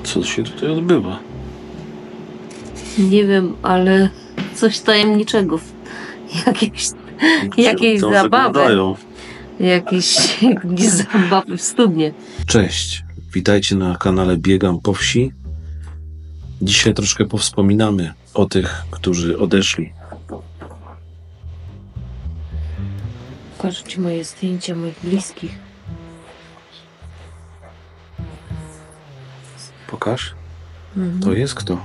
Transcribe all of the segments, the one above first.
Co się tutaj odbywa? Nie wiem, ale coś tajemniczego. Jakieś zabawy. Jakieś zabawy w studnie. Cześć, witajcie na kanale Biegam po wsi. Dzisiaj troszkę powspominamy o tych, którzy odeszli. Pokażcie moje zdjęcia moich bliskich. Pokaż. To jest kto?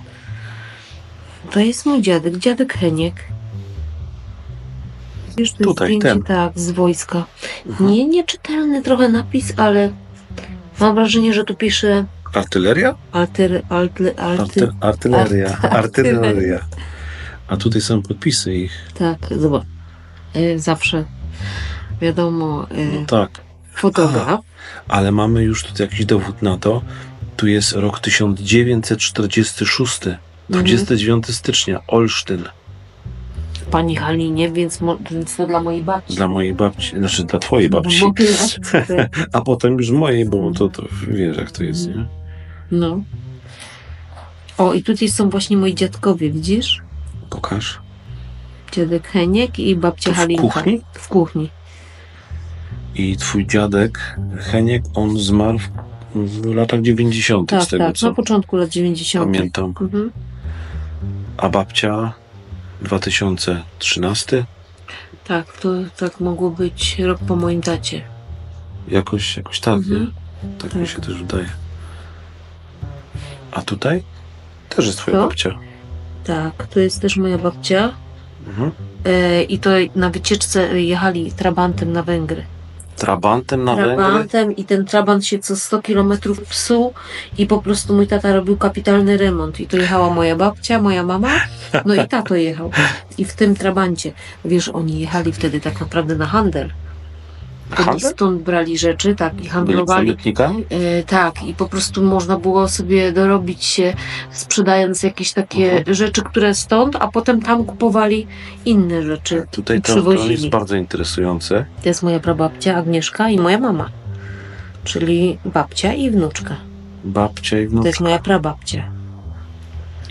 To jest mój dziadek Heniek. Wiesz, to tutaj, jest zdjęcie, ten. tak, z wojska. Nieczytelny trochę napis, ale mam wrażenie, że tu pisze Artyleria? Artyleria. A tutaj są podpisy ich. Tak, zobacz. Zawsze wiadomo, No tak. fotograf. Ale mamy już tutaj jakiś dowód na to. Tu jest rok 1946. 29 stycznia, Olsztyn. W Pani Halinie, więc to dla mojej babci. Dla mojej babci, znaczy dla twojej babci. A potem już mojej, bo to wiesz jak to jest, nie? No. O, i tutaj są właśnie moi dziadkowie, widzisz? Pokaż. Dziadek Heniek i babcia To w Halinka. kuchni? W kuchni. I twój dziadek Heniek, on zmarł w latach 90. Tak, z tego tak, co na początku lat 90. pamiętam. A babcia 2013? Tak, to tak mogło być rok po moim tacie. Jakoś tak, nie? Tak mi Tak. się też wydaje. A tutaj? Też jest twoja Co? babcia. Tak, to jest też moja babcia. Mhm. I to na wycieczce jechali trabantem na Węgry. Trabantem na Węgry? Trabantem i ten trabant się co 100 kilometrów psuł i po prostu mój tata robił kapitalny remont. I to jechała moja babcia, moja mama, no i tato jechał. I w tym trabancie, wiesz, oni jechali wtedy tak naprawdę na handel. Oni Handel? stąd brali rzeczy, tak, i Byli handlowali. przemytnikami? Tak, i po prostu można było sobie dorobić się, sprzedając jakieś takie rzeczy, które stąd, a potem tam kupowali inne rzeczy Tutaj i to jest przywozili. bardzo interesujące. To jest moja prababcia Agnieszka i moja mama, czyli babcia i wnuczka. Babcia i To wnuczka. jest moja prababcia.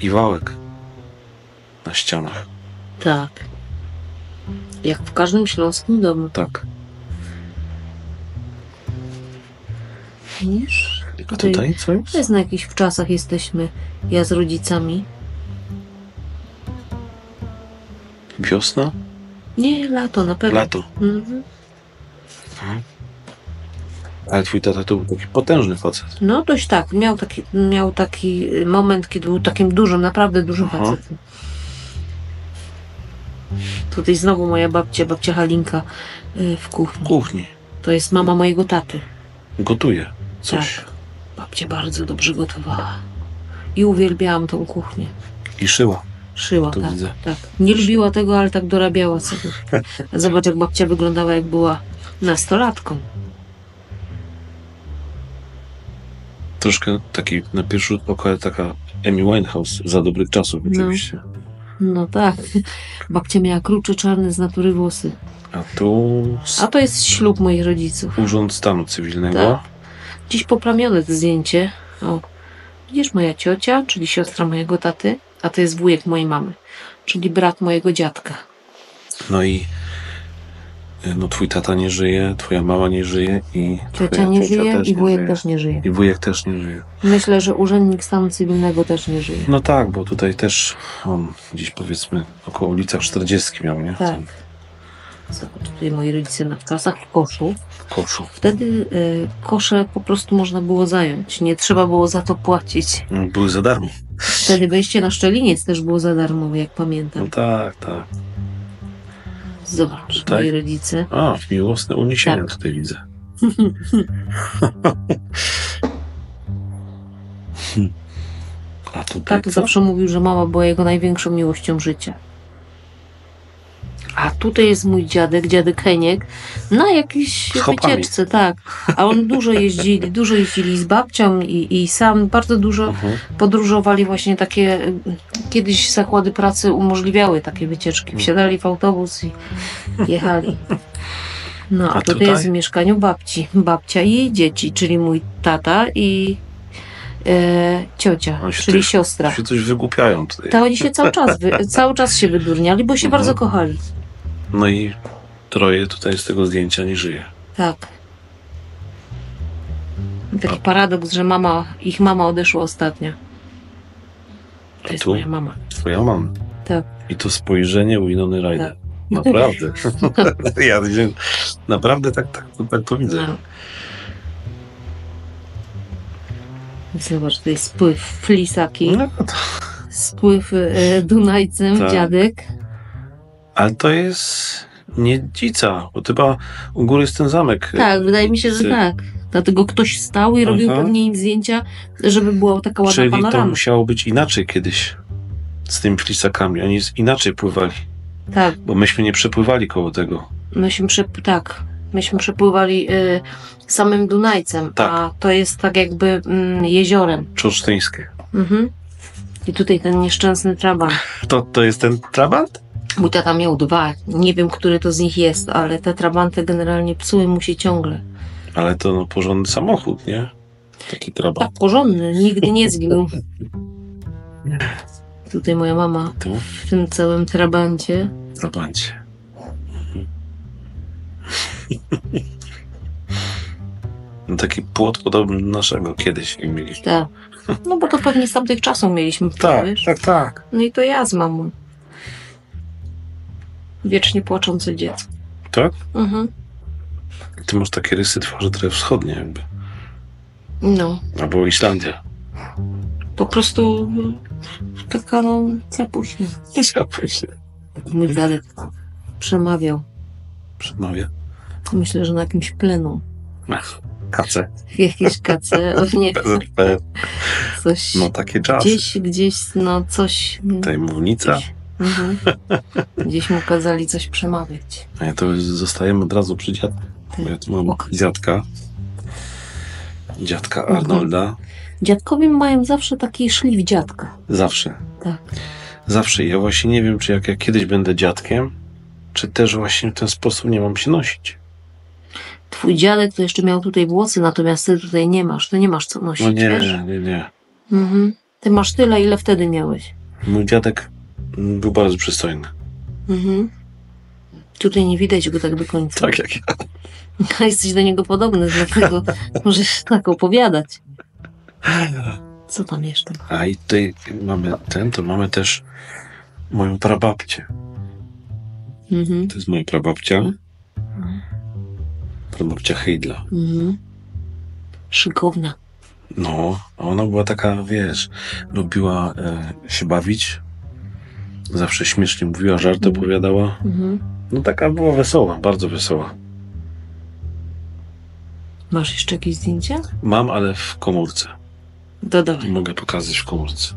I wałek na ścianach. Tak. Jak w każdym śląskim domu. Tak. Widzisz? A tutaj co To jest? jest na jakichś wczasach jesteśmy, ja z rodzicami. Wiosna? Nie, lato na pewno. Lato. Mhm. Ale twój tata to był taki potężny facet. No dość tak, miał taki moment, kiedy był takim dużym, naprawdę dużym facetem. Tutaj znowu moja babcia Halinka w kuchni. Kuchni. To jest mama mojego taty. Gotuje coś. Tak. Babcia bardzo dobrze gotowała. I uwielbiałam tą kuchnię. I szyła. Szyła, To tak, widzę. tak. Nie lubiła tego, ale tak dorabiała sobie. Zobacz, jak babcia wyglądała, jak była nastolatką. Troszkę taki na pierwszy rzut oka taka Amy Winehouse za dobrych czasów oczywiście. No tak. Babcia miała krucze, czarne z natury włosy. A tu A to jest ślub moich rodziców. Urząd Stanu Cywilnego. Tak. Dziś poplamione to zdjęcie. O, widzisz, moja ciocia, czyli siostra mojego taty, a to jest wujek mojej mamy, czyli brat mojego dziadka. No i no twój tata nie żyje, twoja mama nie żyje i Ciocia twoja nie ciocia żyje też i nie wujek żyje. też nie żyje. I wujek też nie żyje. Myślę, że urzędnik stanu cywilnego też nie żyje. No tak, bo tutaj też on gdzieś powiedzmy około ulicach 40 miał, nie? Tak. Zobacz, tutaj moi rodzice na wczasach w koszu. W koszu. Wtedy kosze po prostu można było zająć. Nie trzeba było za to płacić. Były za darmo. Wtedy wejście na Szczeliniec też było za darmo, jak pamiętam. No tak, tak. Zobacz, Tutaj? moi rodzice. A, miłosne uniesienia Tak. tutaj widzę. A tutaj Tato co? zawsze mówił, że mama była jego największą miłością życia. A tutaj jest mój dziadek Heniek, na jakiejś Z chłopami. wycieczce, tak. A on dużo jeździli z babcią i sam bardzo dużo Mhm. podróżowali właśnie takie, kiedyś zakłady pracy umożliwiały takie wycieczki. Wsiadali w autobus i jechali. No, a A tutaj tutaj? jest w mieszkaniu babci. Babcia i jej dzieci, czyli mój tata i ciocia, Oni się czyli też- siostra. Się coś wygłupiają tutaj. To oni się cały czas się wydurniali, bo się Mhm. bardzo kochali. No i troje tutaj z tego zdjęcia nie żyje. Tak. Taki A- paradoks, że ich mama odeszła ostatnia. To jest tu? moja mama. Twoja mama. Tak. I to spojrzenie Winony Ryder. Tak. Naprawdę. Naprawdę tak to widzę. No. Zobacz, to jest spływ Flisaki, No, to, spływ Dunajcem, Tak. dziadek. ale to jest nie Dzica, bo chyba u góry jest ten zamek. Tak, wydaje mi się, że Dzicy. tak. Dlatego ktoś stał i robił Aha. pewnie im zdjęcia, żeby była taka ładna Czyli to panorama. musiało być inaczej kiedyś z tymi flisakami. Oni inaczej pływali, Tak, bo myśmy nie przepływali koło tego. myśmy przepływali samym Dunajcem, Tak. a to jest tak jakby jeziorem. Czorsztyńskie. Mhm. I tutaj ten nieszczęsny traban. To jest ten trabant? Mój tata miał 2. Nie wiem, który to z nich jest, ale te trabanty generalnie psuły mu się ciągle. Ale to no, porządny samochód, nie? Taki trabant. Tak, porządny, nigdy nie zginął. Tutaj moja mama Tu? w tym całym trabancie. Trabancie. No, taki płot podobny do naszego kiedyś jak mieliśmy. Tak. No bo to pewnie z tamtych czasów mieliśmy, wiesz? tak. No i to ja z mamą. Wiecznie płaczące dziecko. Tak? Mhm. Ty masz takie rysy twarzy trochę wschodnie jakby. No, Albo Islandia. po prostu taka no capuśnia. Mój dziadek przemawiał. Przemawia. Myślę, że na jakimś plenu. Kace. W jakiejś kace, o nie, PZP. coś No takie czasy. gdzieś, no coś. Tajemnica. Mhm. Gdzieś mu kazali coś przemawiać. A ja to zostajemy od razu przy dziadku. Bo ja tu mam Ok. dziadka. Dziadka Mhm. Arnolda. Dziadkowie mają zawsze taki szlif dziadka. Zawsze. Tak. Zawsze. Ja właśnie nie wiem, czy jak ja kiedyś będę dziadkiem, czy też właśnie w ten sposób nie mam się nosić. Twój dziadek to jeszcze miał tutaj włosy, natomiast ty tutaj nie masz. Ty nie masz co nosić, No nie, wiesz? nie. Mhm. Ty masz tyle, ile wtedy miałeś. Mój dziadek był bardzo przystojny. Mhm. Tutaj nie widać go tak do końca. Tak jak ja. Jesteś do niego podobny, dlatego możesz tak opowiadać. Co tam jeszcze? A i tutaj mamy to mamy też moją prababcię. Mhm. To jest moja prababcia. Prababcia Heidla. Mhm. Szykowna. No, a ona była taka, wiesz, lubiła się bawić. Zawsze śmiesznie mówiła, żarty opowiadała. Mhm. No taka była wesoła, bardzo wesoła. Masz jeszcze jakieś zdjęcia? Mam, ale w komórce. Dodawaj. Mogę pokazać w komórce.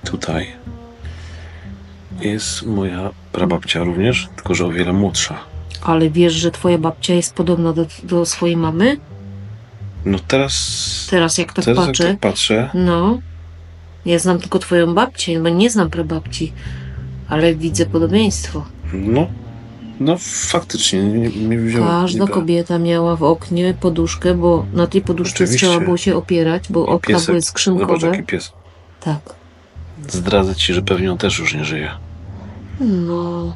Tutaj jest moja prababcia również, tylko że o wiele młodsza. Ale wiesz, że twoja babcia jest podobna do swojej mamy? No teraz Teraz jak tak jak patrzę. tak patrzę, No. Ja znam tylko twoją babcię, bo nie znam prababci. Ale widzę podobieństwo. no faktycznie nie wziąłem. Każda kobieta miała w oknie poduszkę, bo na tej poduszce Oczywiście. trzeba było się opierać, bo okna były Zobacz, skrzynkowe. jaki pies. Tak. Zdradzę ci, że pewnie on też już nie żyje. No.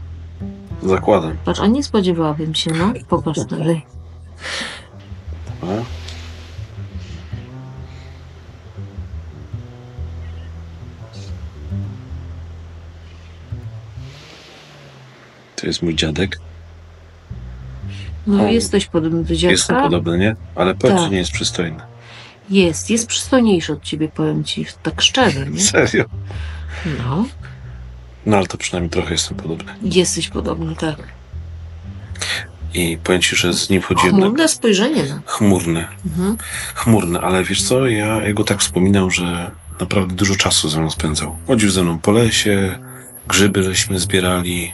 Zakładam. Patrz, a nie spodziewałabym się, no. Pokaż dalej. A? To jest mój dziadek. No O, jesteś podobny do dziadka. Jest to podobne, nie? Ale pewnie Tak. nie jest przystojny. Jest przystojniejszy od ciebie, powiem ci, tak szczerze, nie? Serio? No. No ale to przynajmniej trochę jestem podobny. Jesteś podobny, tak. I powiem ci, że z nim chodziłem Chmurne spojrzenie na. chmurne, ale wiesz co, ja jego tak wspominam, że naprawdę dużo czasu ze mną spędzał. Chodził ze mną po lesie, grzyby żeśmy zbierali,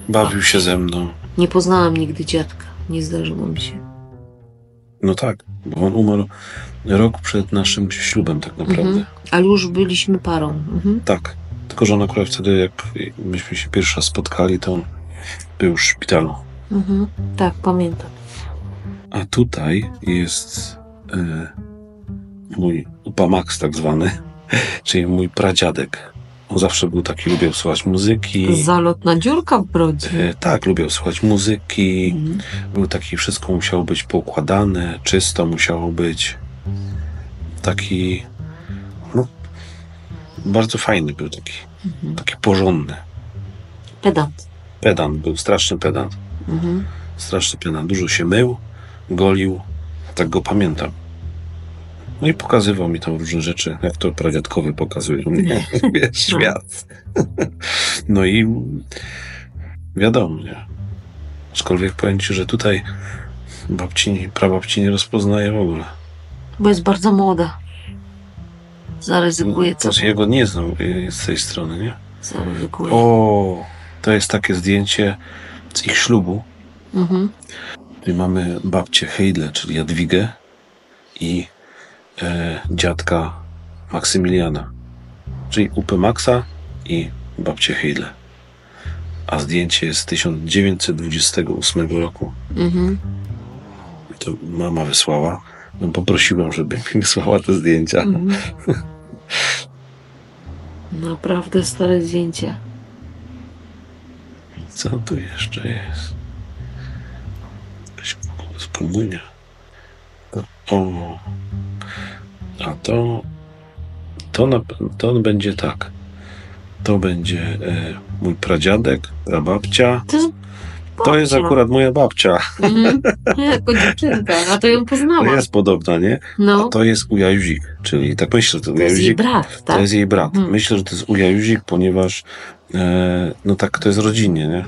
bawił się ze mną. Nie poznałam nigdy dziadka. Nie zdarzyło mi się. No tak, bo on umarł rok przed naszym ślubem tak naprawdę. Ale już byliśmy parą. Tak, tylko że on akurat wtedy, jak myśmy się pierwszy raz spotkali, to on był w szpitalu. Tak, pamiętam. A tutaj jest mój upa Max tak zwany, czyli mój pradziadek. On zawsze był taki, lubił słuchać muzyki. Zalotna dziurka w brodzie. Tak, lubił słuchać muzyki. Był taki, wszystko musiało być poukładane, czysto musiało być. Taki, no, bardzo fajny był taki. Taki porządny. Pedant. Pedant, był straszny pedant. Straszny pedant. Dużo się mył, golił. Tak go pamiętam. No i pokazywał mi tam różne rzeczy, jak to pradziadkowy pokazuje mnie, wiesz, świat. No i wiadomo, nie? Aczkolwiek powiem ci, że tutaj prababci nie rozpoznaje w ogóle. Bo jest bardzo młoda. Zaryzykuję co? To jego nie znam z tej strony, nie? Zaryzykuję. O, to jest takie zdjęcie z ich ślubu. Tutaj mamy babcię Heidle, czyli Jadwigę i dziadka Maksymiliana, czyli upę Maxa i babcię Heidle. A zdjęcie jest z 1928 roku. I to mama wysłała. No, poprosiłem, żeby mi wysłała te zdjęcia. Naprawdę stare zdjęcie. Co tu jeszcze jest? Jakaś spróbujnia. O. A to będzie tak. To będzie mój pradziadek, prababcia. To jest akurat moja babcia. Jako dziewczynka, a to ją poznałam. To jest podobna, nie? No. A to jest ujajuzik, czyli tak myślę, że to To jest jej ujajuzik. brat, tak? To jest jej brat. Myślę, że to jest ujajuzik, ponieważ no tak to jest rodzinnie, nie?